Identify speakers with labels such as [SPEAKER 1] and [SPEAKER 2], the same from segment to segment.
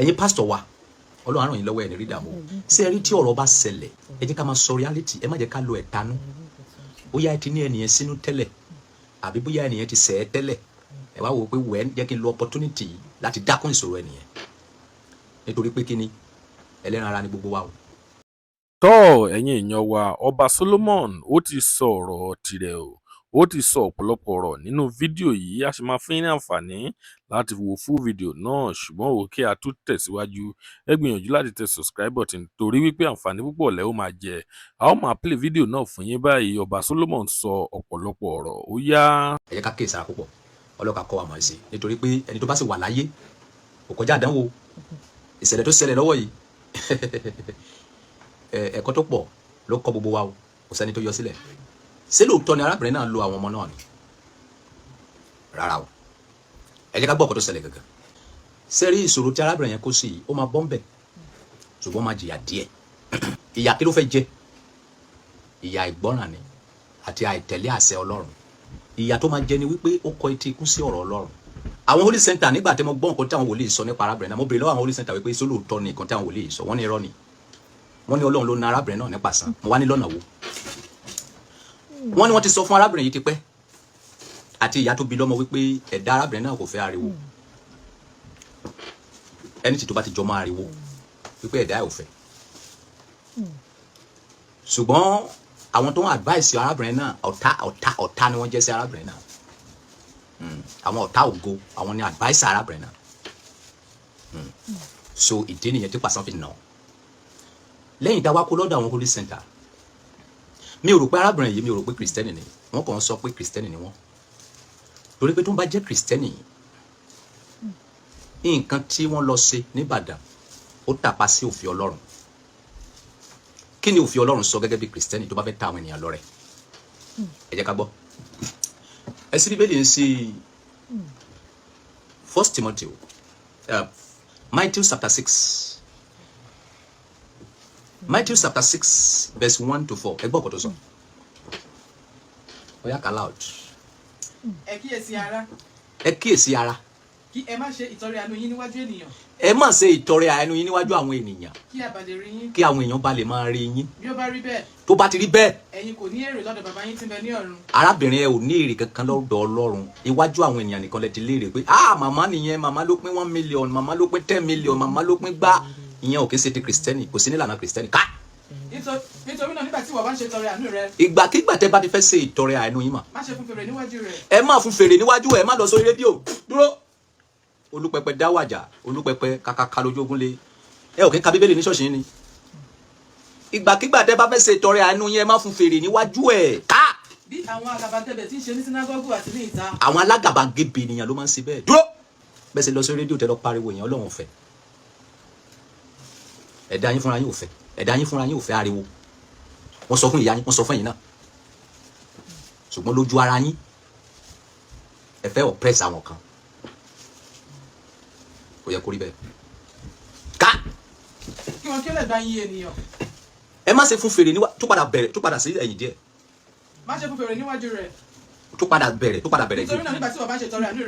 [SPEAKER 1] ẹ̀yin pásítọ̀ wa Ọlọ́run á ràn yín lọ́wọ́ ẹ̀ ní rí dààmú ṣé ẹ rí tí ọ̀rọ̀ bá ṣẹlẹ̀ ẹ jẹ́ ká máa sọ reality ẹ má jẹ́ ká lo ẹ̀tanú bóyá ẹ ti ní ẹnìyẹn sínú tẹ́lẹ̀ àbí bóyá ẹnìyẹn ti sẹ̀ ẹ́ tẹ́lẹ̀ ẹ wá wò ó pé wẹ́ẹ́ jẹ́ kí n lo opportunity yìí láti dákún ìṣòro ẹnìyẹn nítorí pé kíni ẹlẹ́ran ara ni gbogbo wa o.
[SPEAKER 2] tọ́ ẹ̀yin èèyàn wa ọba Solomon ó ti sọ ọ̀rọ̀ tirẹ̀ o ó ti sọ ọ̀pọ̀lọpọ̀ ọ̀rọ̀ nínú fídíò yìí a sì máa fún yín ní àǹfààní láti wo full fídíò náà ṣùgbọ́n òkè a tún tẹ̀síwájú ẹ gbìyànjú láti tẹ subscribe button torí wípé àǹfààní púpọ̀ lẹ́ ó máa jẹ a ó máa play fídíò náà fún yín báyìí ọba Solomon sọ ọ̀pọ̀lọpọ̀ ọ̀rọ̀ ó yá.
[SPEAKER 1] ẹ jẹ́ ká kíyèsára púpọ̀ ọlọ́ka kọ́ wa mọ̀ sí nítorí pé ẹni tó bá sì wà láyé kò kọjá àdánwò ìṣẹ̀lẹ̀ tó ṣẹlẹ̀ lọ́wọ́ yìí ẹ̀kọ́ tó pọ̀ ló kọ́ gbogbo wa o kò sẹ́ni tó yọ sílẹ̀ ṣé lóòótọ́ ni arábìnrin náà lo àwọn ọmọ náà ni rárá o ẹ jẹ́ ká gbọ́ ọ̀kọ́ tó ṣẹlẹ̀ gangan ṣé rí ìṣòro tí arábìnrin yẹn kó sí yìí ó máa bọ́ ń bẹ̀ ṣùgbọ́n máa jìyà díẹ̀ ìyà kí ló fẹ́ jẹ ìyà ìgbọ́ràn ni àti àìtẹ̀lé àṣẹ Ọlọ́run ìyà tó máa jẹ ni wípé ó kọ etí ikún sí ọ̀rọ̀ Ọlọ́run àwọn holy center nígbà tí mo gbọ́ nǹkan tí àwọn wòlíì sọ nípa arábìnrin náà mo béèrè lọ́wọ́ àwọn holy center wípé ṣé lóòótọ́ ni nǹkan tí àwọn wòlíì sọ wọ́n ní irọ́ ni wọ́n ní Ọlọ́run ló na arábìnrin náà nípa sàn mo wá ní lọ́nà wo wọ́n ní wọ́n ti sọ fún arábìnrin yìí ti pẹ́ àti ìyá tó bí lọ́mọ wípé ẹ̀dá arábìnrin náà kò fẹ́ ariwo ẹni tí tó bá ti jọ máa ariwo wípé ẹ̀dá ẹ̀ ò fẹ́ ṣùgbọ́n àwọn tó ń advice arábìnrin náà ọ̀tá ni wọ́n jẹ́ sí arábìnrin náà àwọn ọ̀tá ògo àwọn ni advice arábìnrin náà so ìdí nìyẹn tí pàṣán fi nà lẹ́yìn tá a wá kó lọ́dọ̀ àwọn holy center mi ò rò pé arábìnrin yìí mi ò rò pé kristẹni ni wọ́n kàn ń sọ pé kristẹni ni wọ́n torí pé tó ń bá jẹ́ kristẹni nǹkan tí wọ́n lọ ṣe nìbàdàn ó tàpá sí òfin Ọlọ́run kí ni òfin Ọlọ́run sọ gẹ́gẹ́ bí kristẹni tó bá fẹ́ ta àwọn ènìyàn lọ́rẹ ẹ jẹ́ ká gbọ́ ẹ sì bíbélì ń sí 1 Timothy Matthew chapter 6 Matthew chapter 6 verse 1 to 4 ẹ gbọ́ ọ̀kọ̀ tó sọ ó yá ká loud.
[SPEAKER 3] ẹ kíyèsí ara.
[SPEAKER 1] ẹ kíyèsí ara.
[SPEAKER 3] kí ẹ má ṣe ìtọrẹ àánú yín níwájú ènìyàn.
[SPEAKER 1] ẹ má ṣe ìtọrẹ àánú yín níwájú àwọn ènìyàn.
[SPEAKER 3] kí a bá lè rí yín.
[SPEAKER 1] kí àwọn èèyàn bá lè máa rí yín.
[SPEAKER 3] bí ó bá rí bẹ́ẹ̀.
[SPEAKER 1] tó bá ti rí bẹ́ẹ̀.
[SPEAKER 3] ẹ̀yin kò ní èrè lọ́dọ̀ bàbá yín tí ń bẹ ní ọ̀run.
[SPEAKER 1] arábìnrin ẹ ò ní èrè kankan lọ́dọ̀ Ọlọ́run iwájú àwọn ènìyàn nìkan lẹ ti léèrè pé màmá nìyẹn màmá ló pín 1 million màmá ló pín 10 million màmá ló pín gbá ìyẹn ò kì í ṣe ti kristẹni kò sí nílànà kristẹni ká.
[SPEAKER 3] nítorí náà nígbà tí ìwọ bá ń ṣe ìtọrẹ àánú rẹ.
[SPEAKER 1] ìgbàkigbà tẹ́ bá ti fẹ́ ṣe ìtọrẹ àánú yín mà.
[SPEAKER 3] má ṣe fún fèrè níwájú rẹ.
[SPEAKER 1] ẹ má fún fèrè níwájú ẹ má lọ sórí rédíò dúró olúpẹpẹ dáwàjà olúpẹpẹ kàkàkà lójú ogun lé ẹ ò kí ń ka bíbélì ní ṣọ́ọ̀ṣì yín ni. ìgbàkigbà tẹ́ bá fẹ́ ṣe ìtọrẹ àánú yín ẹ má fún fèrè níwájú ẹ ká.
[SPEAKER 3] bí àwọn àgàbàgebè tí ń ṣe ní sinagogu àti ní ìta.
[SPEAKER 1] àwọn alágàbàgebè ènìyàn ló máa ń ṣe bẹ́ẹ̀ dúró bẹ́ẹ̀ ṣe lọ sórí rédíò tẹ́ lọ pariwo èèyàn Ọlọ́run ò fẹ́ ẹ̀dá yín fúnra yín ò fẹ́ ẹ̀dá yín fúnra yín ò fẹ́ ariwo wọ́n sọ fún ìyá yín wọ́n sọ fún ẹ̀yin náà ṣùgbọ́n lójú ara yín ẹ fẹ́ oppress àwọn kan kò yẹ kó rí bẹ́ẹ̀ ká.
[SPEAKER 3] kí wọn kí ó lè gba iye ènìyàn.
[SPEAKER 1] ẹ má ṣe fún fèrè níwájú tó padà sí ẹ̀yìn díẹ̀.
[SPEAKER 3] má ṣe fún fèrè níwájú rẹ.
[SPEAKER 1] tó padà bẹ̀rẹ̀
[SPEAKER 3] nítorí náà nígbà tí wọ́n bá ń ṣe ìtọrẹ àánú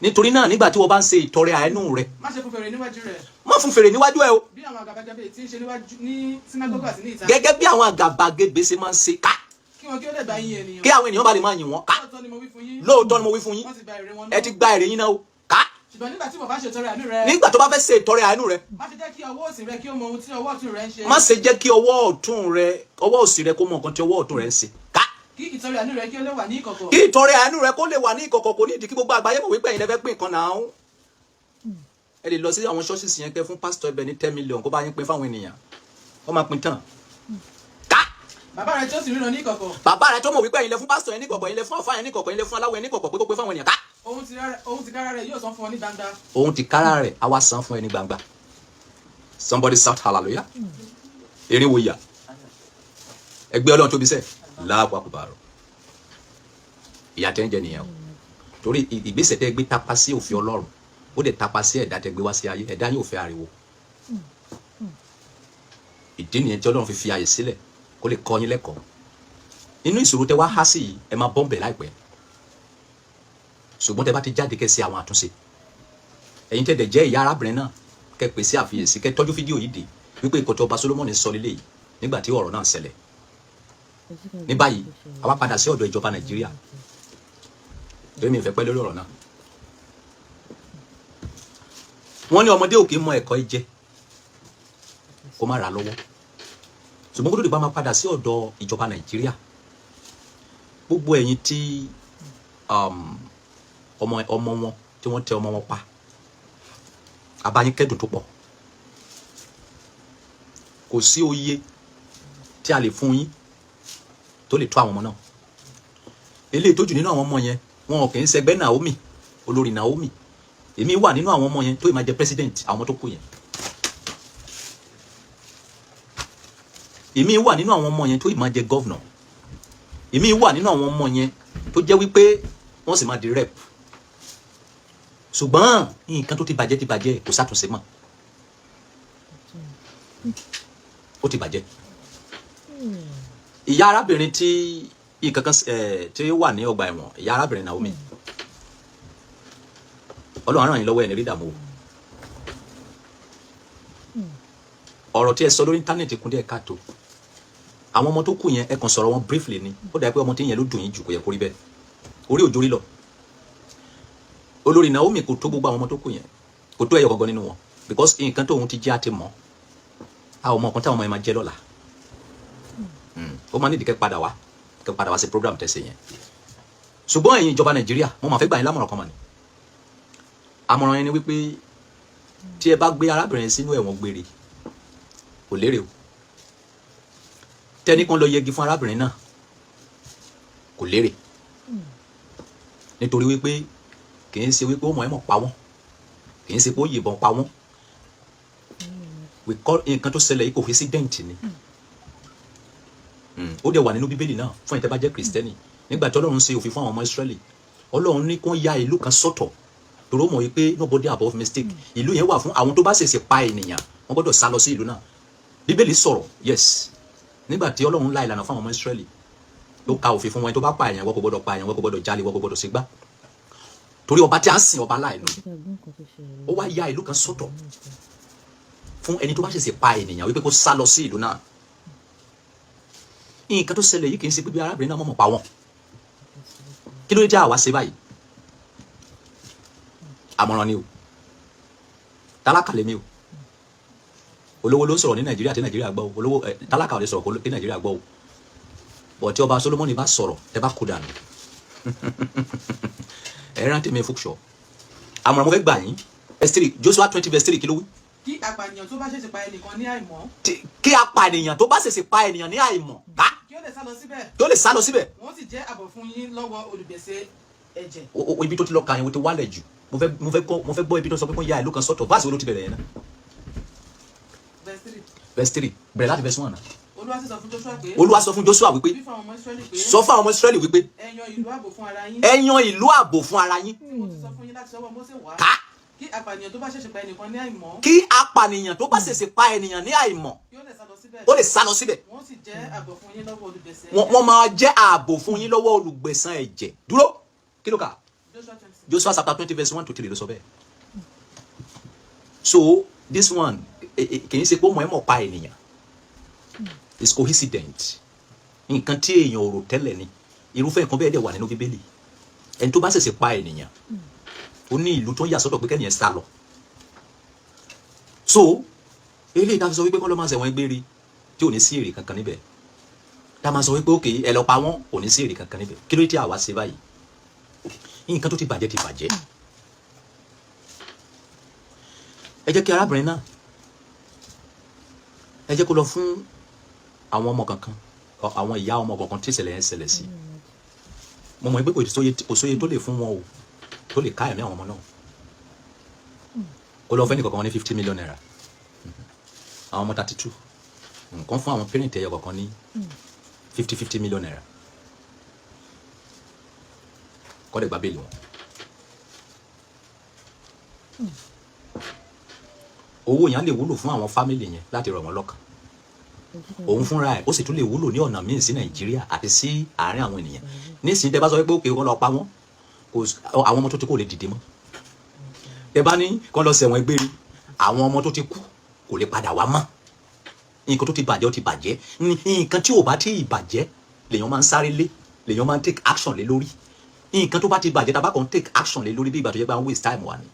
[SPEAKER 1] nítorí náà nígbà tí wọ́n bá ń ṣe ìtọrẹ àánú rẹ.
[SPEAKER 3] má ṣe fún fèrè níwájú rẹ.
[SPEAKER 1] má fún fèrè níwájú ẹ o.
[SPEAKER 3] bí àwọn àgàbàgebè tí ń ṣe ní sinagogu àti ní ìta.
[SPEAKER 1] gẹ́gẹ́ bí àwọn àgàbàgebè ṣe máa ń ṣe ká.
[SPEAKER 3] kí wọn kí ó lè gba iye ènìyàn.
[SPEAKER 1] kí àwọn ènìyàn bá lè máa yìn wọ́n ká.
[SPEAKER 3] lóòótọ́ ni mo wí fún yín.
[SPEAKER 1] lóòótọ́ ni mo wí fún yín.
[SPEAKER 3] wọ́n ti gba èrè wọn náà.
[SPEAKER 1] ẹ ti gba èrè yín náà o ká.
[SPEAKER 3] ṣùgbọ́n nígbà tí wọ́n bá ṣe ìtọrẹ àánú rẹ.
[SPEAKER 1] nígbà tó bá fẹ́ ṣe ìtọrẹ àánú rẹ.
[SPEAKER 3] má ṣe jẹ́ kí ọwọ́ òsì rẹ kí ó mọ ohun tí ọwọ́ ọ̀tún rẹ ń ṣe.
[SPEAKER 1] má ṣe jẹ́ kí ọwọ́ òsì rẹ kó mọ nǹkan tí ọwọ́ ọ̀tún rẹ ń ṣe ká.
[SPEAKER 3] kí ìtọrẹ àánú rẹ kí ó lè wà ní ìkọ̀kọ̀.
[SPEAKER 1] kí ìtọrẹ àánú rẹ kó lè wà ní ìkọ̀kọ̀ kò ní ìdí kí gbogbo àgbáyé mọ̀ wípé ẹ̀yin lẹ fẹ́ pín nǹkan náà. ẹ lè lọ sí àwọn ṣọ́ọ̀ṣì yẹn kẹ́ fún pásítọ̀ ẹbẹ̀ ní 10 million kó bá yín pín fáwọn ènìyàn wọ́n máa pín tán. ká.
[SPEAKER 3] bàbá rẹ tí ó sì ríran ní ìkọ̀kọ̀.
[SPEAKER 1] bàbá rẹ tó mọ̀ wípé ẹ̀yin lẹ fún pásítọ̀ yẹn ní ìkọ̀kọ̀ ẹ̀yin lẹ fún àfáà yẹn ní ìkọ̀kọ̀ ẹ̀yin lẹ fún aláwọ̀ yẹn ní ìkọ̀kọ̀ pé kó pín fáwọn ènìyàn ká.
[SPEAKER 3] ohun ti kára rẹ yóò san fún ọ ní gbangba.
[SPEAKER 1] ohun ti kára rẹ á wá san fún ẹ ní gbangba. somebody shout hallelujah. erin wo ìyà ẹgbẹ́ Ọlọ́run tóbi sẹ́ láàbù àkùbàrọ̀ ìyà tẹ́ ń jẹ nìyẹn o torí ìgbésẹ̀ tẹ́ gbé tapa sí òfin Ọlọ́run ó dẹ̀ tapa sí ẹ̀dá tẹ́ gbé wá sí ayé ẹ̀dá yóò fẹ́ ariwo ìdí nìyẹn tí Ọlọ́run fi àyè sílẹ̀ kó lè kọ́ yín lẹ́kọ̀ọ́ nínú ìṣòro tẹ́ wá há sí yìí ẹ máa bọ́m̀bẹ̀ láìpẹ́ ṣùgbọ́n tẹ́ bá ti jáde kẹ́ sí àwọn àtúnṣe ẹ̀yin tẹ́ dẹ̀ jẹ́ ìyá arábìnrin náà kẹ́ pè sí àfiyèsí kẹ́ tọ́jú fídíò yìí dé wípé ìkọ̀tọ̀ ọba Solomon sọ lélẹ̀ yìí nígbà tí ọ̀rọ̀ náà ṣẹlẹ̀. Ní báyìí àwa padà sí ọ̀dọ̀ ìjọba Nàìjíríà torí mi ò fẹ́ pẹ́ lórí ọ̀rọ̀ náà. Wọ́n ní ọmọdé òkè mọ ẹ̀kọ́ jẹ kó má ra lọ́wọ́, ṣùgbọ́n kó tó di pa máa padà sí ọ̀dọ̀ ìjọba Nàìjíríà. Gbogbo ẹ̀yin tí ọmọ wọn tí wọ́n tẹ ọmọ wọn pa, abayín kẹ́dùn tó pọ̀. Kò sí oyè tí a lè fún yín tó lè tó àwọn ọmọ náà. Eléyìí tó jù nínú àwọn ọmọ yẹn wọn kì í ṣẹgbẹ́ Naomi, olórí Naomi. Èmi wà nínú àwọn ọmọ yẹn tó ì máa jẹ president àwọn ọmọ tó kù yẹn. Èmi wà nínú àwọn ọmọ yẹn tó ì máa jẹ governor. Èmi wà nínú àwọn ọmọ yẹn tó jẹ́ wípé wọ́n sì máa di rep. Ṣùgbọ́n nǹkan tó ti bàjẹ́ kò sátúnṣe mọ́. Ó ti bàjẹ́. Ìyá arábìnrin tí ìkankan tí wà ní ọgbà ẹ̀wọ̀n, ìyá arábìnrin Naomi, Ọlọ́run ràn yín lọ́wọ́ ẹ̀ ní rí ìdààmú. Ọ̀rọ̀ tí ẹ sọ lórí íńtánẹ́ẹ̀tì kún díẹ̀ káàtó. Àwọn ọmọ tó kù yẹn ẹ kàn sọ̀rọ̀ wọn briefly ni. Ó dà pé ọmọ tí yẹn ló dùn yín jù, kò yẹ kó rí bẹ́ẹ̀. Orí òjò rí lọ. Olórí Naomi kò tó gbogbo àwọn ọmọ tó kù yẹn, kò tó ẹyọ gangan nínú wọn, because nǹkan tóun ti jẹ́ àti mọ́ àwọn ọmọ kan táwọn ọmọ yẹn máa jẹ́ lọ́la. Ó máa nídìí kẹ́ padà wá sí program tẹ̀sí yẹn. Ṣùgbọ́n ẹ̀yin ìjọba Nàìjíríà mo máa fẹ́ gbà yín lámọ̀ràn kan mà ní. Àmọ̀ràn yẹn ni wípé tí ẹ bá gbé arábìnrin sínú ẹ̀wọ̀n gbére kò lérè o. Tẹ́ni kan lọ yẹgi fún arábìnrin náà kò lérè. Nítorí wípé kì í ṣe wípé ó mọ̀ ẹ́ mọ̀ pa wọ́n, kì í ṣe pé ó yìnbọn pa wọ́n. Nǹkan tó ṣẹlẹ̀ yìí kò fi sí dẹ́ǹtì ni. Ó dẹ̀ wà nínú Bíbélì náà fún ẹ̀yin tẹ́ bá jẹ́ Kristẹni. Nígbà tí Ọlọ́run ṣe òfin fún àwọn ọmọ Ísírẹ́lì, Ọlọ́run ní kó ya ìlú kan sọ́tọ̀ torí ó mọ̀ wípé nobody above mistake. Ìlú yẹn wà fún àwọn tó bá ṣèṣe pa ènìyàn, wọ́n gbọ́dọ̀ sá lọ sí ìlú náà. Bíbélì sọ̀rọ̀, yes. Nígbà tí Ọlọ́run la ìlànà fún àwọn ọmọ Ísírẹ́lì, ló ka òfin fún wọn tó bá pa ènìyàn, wọ́n kò gbọ́dọ̀ pa ènìyàn, wọ́n kò gbọ́dọ̀ jalè, wọ́n kò gbọ́dọ̀ ṣègbà. Torí ọba tí a ń sìn ọba láìlú, ó wá ya ìlú kan sọ́tọ̀ fún ẹni tó bá ṣèṣe pa ènìyàn wípé kó sá lọ sí ìlú náà. Nǹkan tó ṣẹlẹ̀ yìí kì í ṣe pé bí arábìnrin náà mọ̀mọ́ pa wọ́n. Kí ló dé jẹ́ àwa ṣe báyìí? Àmọ̀ràn ni o. Tálákà lèmi o. Olówó ló ń sọ̀rọ̀ ní Nàìjíríà tí Nàìjíríà gbọ́ o. Olówó tálákà ò lè sọ̀rọ̀ kí Nàìjíríà gbọ́ o. Bọ̀ tí ọba Solomoni bá sọ̀rọ̀ ẹ bá kó dànù. Ẹ rántí mi fúkṣọ. Àmọ̀ràn mo fẹ́ gbà yín. Joshua 20:3 kí ló wí?
[SPEAKER 3] Kí apànìyàn tó bá ṣèṣì pa ẹnìkan ní àìmọ̀.
[SPEAKER 1] Kí apànìyàn tó bá ṣèṣì pa ènìyàn ní àìmọ̀.
[SPEAKER 3] Kí ó lè sá lọ síbẹ̀.
[SPEAKER 1] Tó lè sá lọ síbẹ̀.
[SPEAKER 3] Wọ́n sì jẹ́ àbọ̀ fún yín lọ́wọ́ olùgbèsè ẹ̀jẹ̀.
[SPEAKER 1] Ibi tó ti lọ kà yẹn wo ti wálẹ̀ jù. Mo fẹ́ gbọ́ ibi tó sọ pé kó ya ìlú kan sọ́tọ̀. Verse wo ló ti bẹ̀rẹ̀ yẹn náà? Verse 3 bẹ̀rẹ̀ láti verse 1 náà. Olúwa sọ fún Joshua wípé sọ fún àwọn ọmọ Ísírẹ́lì wípé ẹ yan ìlú ààbò fún ara yín. Ẹ yan ìlú ààbò fún ara yín.
[SPEAKER 3] Mo ti sọ fún yín láti ọwọ́ Mósè wá.
[SPEAKER 1] Ká.
[SPEAKER 3] Kí apànìyàn tó bá ṣèṣì pa ẹnìkan ní àìmọ̀.
[SPEAKER 1] Kí apànìyàn tó bá ṣèṣì pa ènìyàn ní àìmọ̀. Ó lè sá lọ síbẹ̀.
[SPEAKER 3] Wọ́n sì jẹ́ ààbò fún yín lọ́wọ́ olùgbèsè ẹ̀jẹ̀.
[SPEAKER 1] Wọ́n máa jẹ́ ààbò fún yín lọ́wọ́ olùgbẹ̀san ẹ̀jẹ̀. Dúró. Kí ló kà? Joshua chapter 20 verse 1 to 3 ló sọ bẹ́ẹ̀. So this one kì í ṣe pé ó mọ̀ ẹ́ mọ̀ pa ènìyàn. It's coincident. Nǹkan tí èèyàn ò rò tẹ́lẹ̀ ni. Irúfẹ́ nǹkan bẹ́ẹ̀ dẹ̀ wà nínú Bíbélì. Ẹni tó bá ṣèṣì pa ènìyàn, ó ní ìlú tó ń yà sọ́tọ̀ pé kẹ́nìyàn sá lọ. So eléyìí tá a fi sọ wípé kọ́ ló máa ṣẹ̀wọ̀n gbére tí ò ní sí èrè kankan níbẹ̀. Tá a máa sọ wípé òkè ẹ lọ pa wọ́n, ò ní sí èrè kankan níbẹ̀. Kí ló dé tí àwa ṣe báyìí? Nǹkan tó ti bàjẹ́ ti bàjẹ́. Ẹ jẹ́ kí arábìnrin náà, ẹ jẹ́ kó lọ fún àwọn ọmọ kankan, àwọn ìyá ọmọ kankan tí ìṣẹ̀lẹ̀ yẹn ṣẹlẹ̀ sí. Mo mọ̀ pé kò sóye tó lè fún wọn o, tó lè ká ẹ̀mí àwọn ọmọ náà. Kó lọ fẹ́ nìkankan wọn ní 50 million naira. Àwọn ọmọ 32. Nǹkan fún àwọn parent ẹyọ kankan ní 50 million naira. Kọ́ lè gba bẹ́ẹ̀lì wọn. Owó yẹn lè wúlò fún àwọn family yẹn láti rọ̀ wọ́n lọ́kàn. Òun fúnra ẹ̀ ó sì tún lè wúlò ní ọ̀nà míì sí Nàìjíríà àti sí àárín àwọn ènìyàn. Nísìnyí tẹ́ bá sọ pé òkè kó lọ pa wọ́n, àwọn ọmọ tó ti kó lè dìde mọ́. Tẹ́ bá ní kó lọ ṣẹ̀wọ̀n gbére, àwọn ọmọ tó ti kú kò lè padà wá mọ́, nǹkan tó ti bàjẹ́ ó ti bàjẹ́, nǹkan tí ò bá tí ì bàjẹ́ lèèyàn máa ń sáré lé, lèèyàn máa ń take action lé lórí, nǹkan tó bá ti bàjẹ́ tá a bá kàn take action lé lórí bí ìgbà tó jẹ́ pé à ń waste time wa ni.